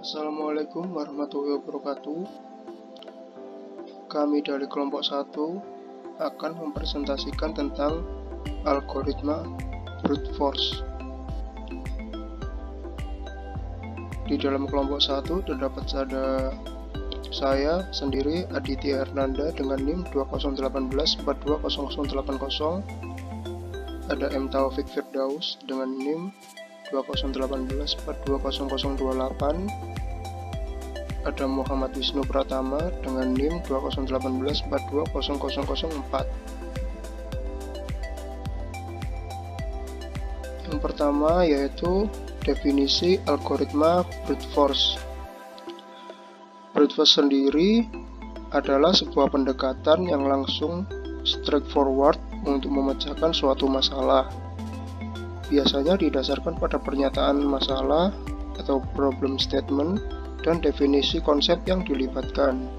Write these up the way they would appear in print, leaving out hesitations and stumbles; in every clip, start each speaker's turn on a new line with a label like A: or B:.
A: Assalamualaikum warahmatullahi wabarakatuh. Kami dari kelompok 1 akan mempresentasikan tentang algoritma brute force. Di dalam kelompok 1 terdapat saya sendiri, Aditya Hernanda, dengan NIM 2018420080. Ada M. Taufik Firdaus dengan NIM 2018420028. Ada Muhammad Wisnu Pratama dengan NIM 2018420004. Yang pertama yaitu definisi algoritma brute force. Brute force sendiri adalah sebuah pendekatan yang langsung straightforward untuk memecahkan suatu masalah. Biasanya didasarkan pada pernyataan masalah atau problem statement dan definisi konsep yang dilibatkan.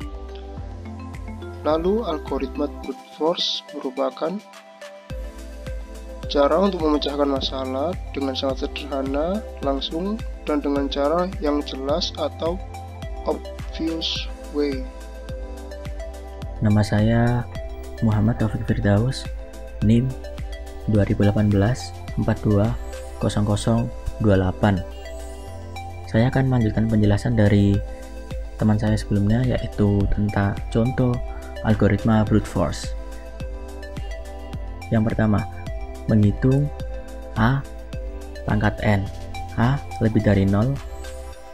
A: Lalu, algoritma brute force merupakan cara untuk memecahkan masalah dengan sangat sederhana, langsung, dan dengan cara yang jelas atau obvious way.
B: Nama saya Muhammad Taufik Firdaus, NIM 2018420028. Saya akan melanjutkan penjelasan dari teman saya sebelumnya, yaitu tentang contoh algoritma brute force. Yang pertama, menghitung A pangkat N. A lebih dari 0,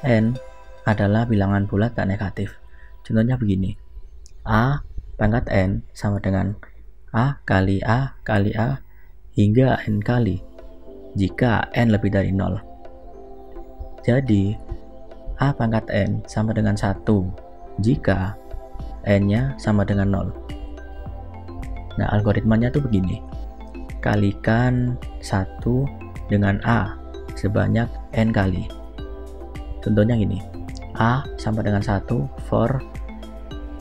B: N adalah bilangan bulat tak negatif. Contohnya begini, A pangkat N sama dengan A kali A kali A hingga N kali jika N lebih dari 0. Jadi A pangkat N sama dengan 1 jika N-nya sama dengan 0. Nah, algoritmanya tuh begini, kalikan 1 dengan A sebanyak N kali. Contohnya gini, A sama dengan 1 for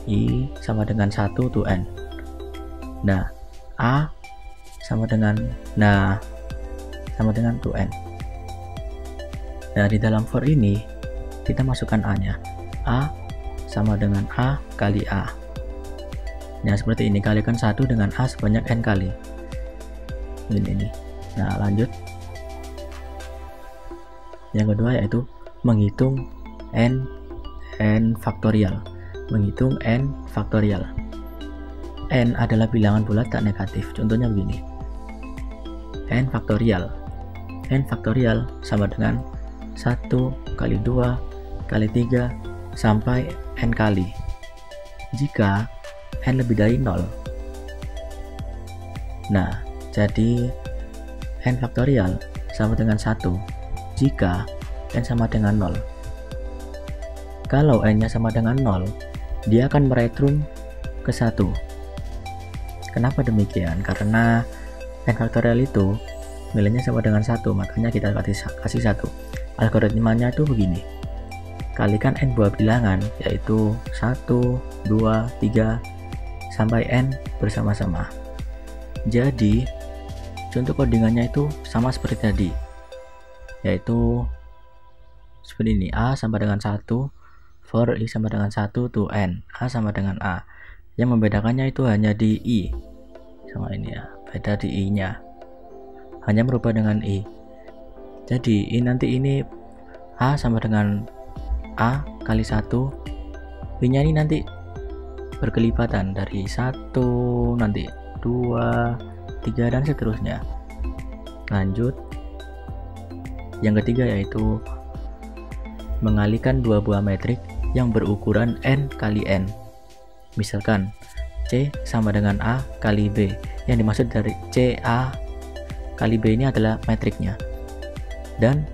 B: I sama dengan 1 to N. Nah, A sama dengan 2n. Nah, di dalam for ini kita masukkan A-nya. A sama dengan A kali A. Nah, seperti ini, kalikan 1 dengan A sebanyak N kali. Ini. Nah, lanjut. Yang kedua yaitu menghitung N faktorial. Menghitung N faktorial. N adalah bilangan bulat tak negatif. Contohnya begini, N faktorial sama dengan 1 kali 2 kali 3 sampai N kali jika N lebih dari 0. Nah, jadi N faktorial sama dengan 1 jika N sama dengan 0. Kalau N nya sama dengan 0, dia akan meretrum ke 1. Kenapa demikian? Karena N faktorial itu nilainya sama dengan 1, makanya kita kasih 1. Algoritmanya itu begini, kalikan N buah bilangan, yaitu 1, 2, 3 sampai N bersama-sama. Jadi contoh codingannya itu sama seperti tadi, yaitu seperti ini, A sama dengan 1 for I sama dengan 1 to N. A sama dengan A. Yang membedakannya itu hanya di I sama ini ya, beda di I nya, hanya merubah dengan I. Jadi ini A sama dengan A kali 1, I nya ini nanti berkelipatan dari 1, nanti 2, 3 dan seterusnya. Lanjut, yang ketiga yaitu mengalihkan dua buah metrik yang berukuran N kali N. Misalkan C sama dengan A kali B. Yang dimaksud dari C A kali B ini adalah metriknya, dan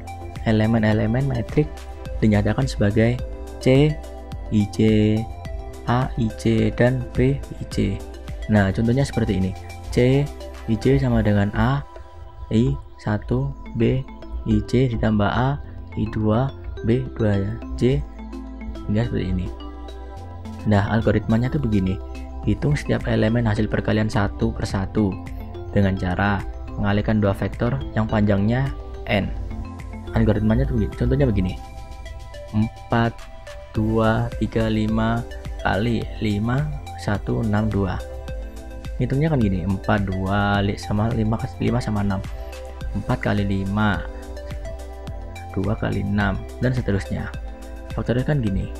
B: elemen-elemen metrik dinyatakan sebagai C IC, A IC, dan B IC. Nah, contohnya seperti ini, C IC sama dengan A I 1 B IC ditambah A I2 B 2C hingga seperti ini. Nah, algoritmanya tuh begini, hitung setiap elemen hasil perkalian satu per satu dengan cara mengalihkan dua vektor yang panjangnya n. Algoritmanya tuh contohnya begini. 4, 2, 3, 5 kali 5, 1, 6, 2. Hitungnya kan gini, 4, 2 sama 5 sama 6, 4 kali 5, 2 kali 6, dan seterusnya. Faktornya kan gini.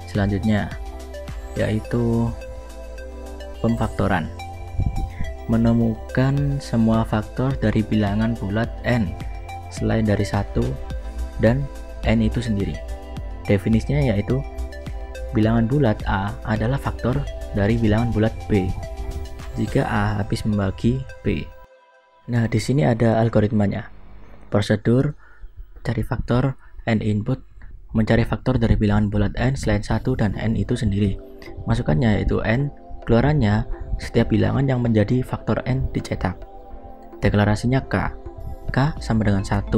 B: Selanjutnya yaitu pemfaktoran. Menemukan semua faktor dari bilangan bulat n selain dari 1 dan n itu sendiri. Definisinya yaitu bilangan bulat A adalah faktor dari bilangan bulat B jika A habis membagi B. Nah, di sini ada algoritmanya. Prosedur cari faktor n input, mencari faktor dari bilangan bulat n selain 1 dan n itu sendiri. Masukannya yaitu n, keluarannya setiap bilangan yang menjadi faktor n dicetak. Deklarasinya K. K sama dengan 1.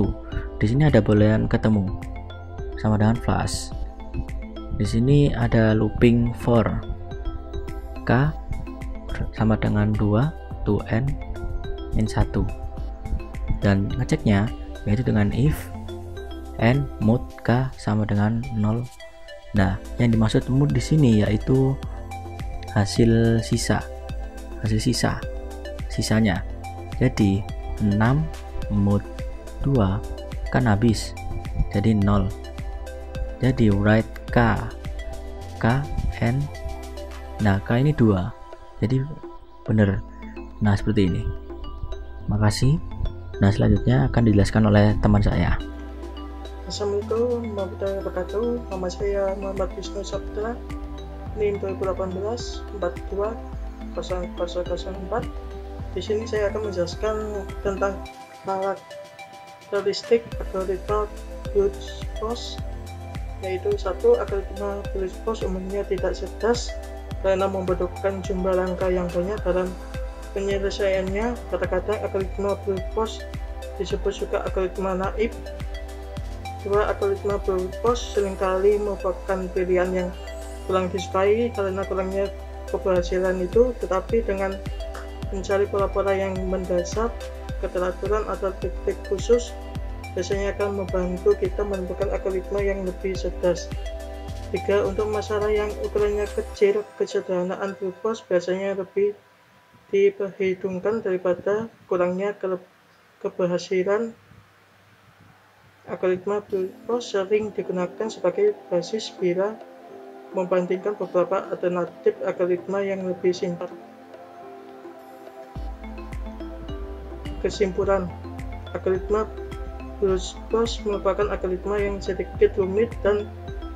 B: Di sini ada boolean ketemu sama dengan flash. Di sini ada looping for. K sama dengan 2 to n in 1. Dan ngeceknya yaitu dengan if n mod K sama dengan 0. Nah, yang dimaksud mod di sini yaitu hasil sisanya. Jadi 6 mod 2 kan habis, jadi 0. Jadi write K n. Nah, K ini 2, jadi bener. Nah, seperti ini. Makasih. Nah, selanjutnya akan dijelaskan oleh teman saya.
C: Assalamualaikum warahmatullahi wabarakatuh. Nama saya Muhammad Wisnu Sabda, NIM 2018 420004. Di sini saya akan menjelaskan tentang karakteristik algoritma brute force, yaitu 1. Algoritma brute force umumnya tidak cerdas karena membutuhkan jumlah langkah yang banyak dalam penyelesaiannya. Kadang-kadang algoritma brute force disebut juga algoritma naif. 2. Algoritma brute force seringkali merupakan pilihan yang kurang disukai karena kurangnya keberhasilan itu, tetapi dengan mencari pola-pola yang mendasar, keteraturan atau trik-trik khusus biasanya akan membantu kita menemukan algoritma yang lebih cerdas. 3. Untuk masalah yang ukurannya kecil, kesederhanaan brute force biasanya lebih diperhitungkan daripada kurangnya keberhasilan. Algoritma brute force sering digunakan sebagai basis bila membandingkan beberapa alternatif algoritma yang lebih simpel. Kesimpulan, algoritma brute force merupakan algoritma yang sedikit rumit dan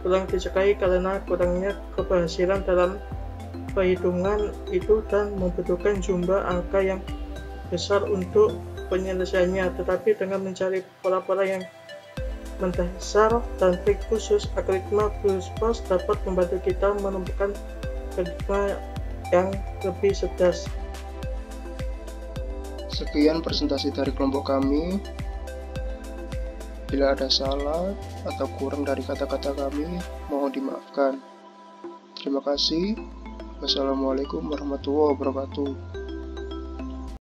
C: kurang disukai karena kurangnya keberhasilan dalam perhitungan itu dan membutuhkan jumlah angka yang besar untuk penyelesaiannya. Tetapi dengan mencari pola-pola yang mendasar dan trik khusus, algoritma brute force dapat membantu kita menemukan algoritma yang lebih cerdas.
A: Sekian presentasi dari kelompok kami. Bila ada salah atau kurang dari kata-kata kami, mohon dimaafkan. Terima kasih. Wassalamualaikum warahmatullahi wabarakatuh.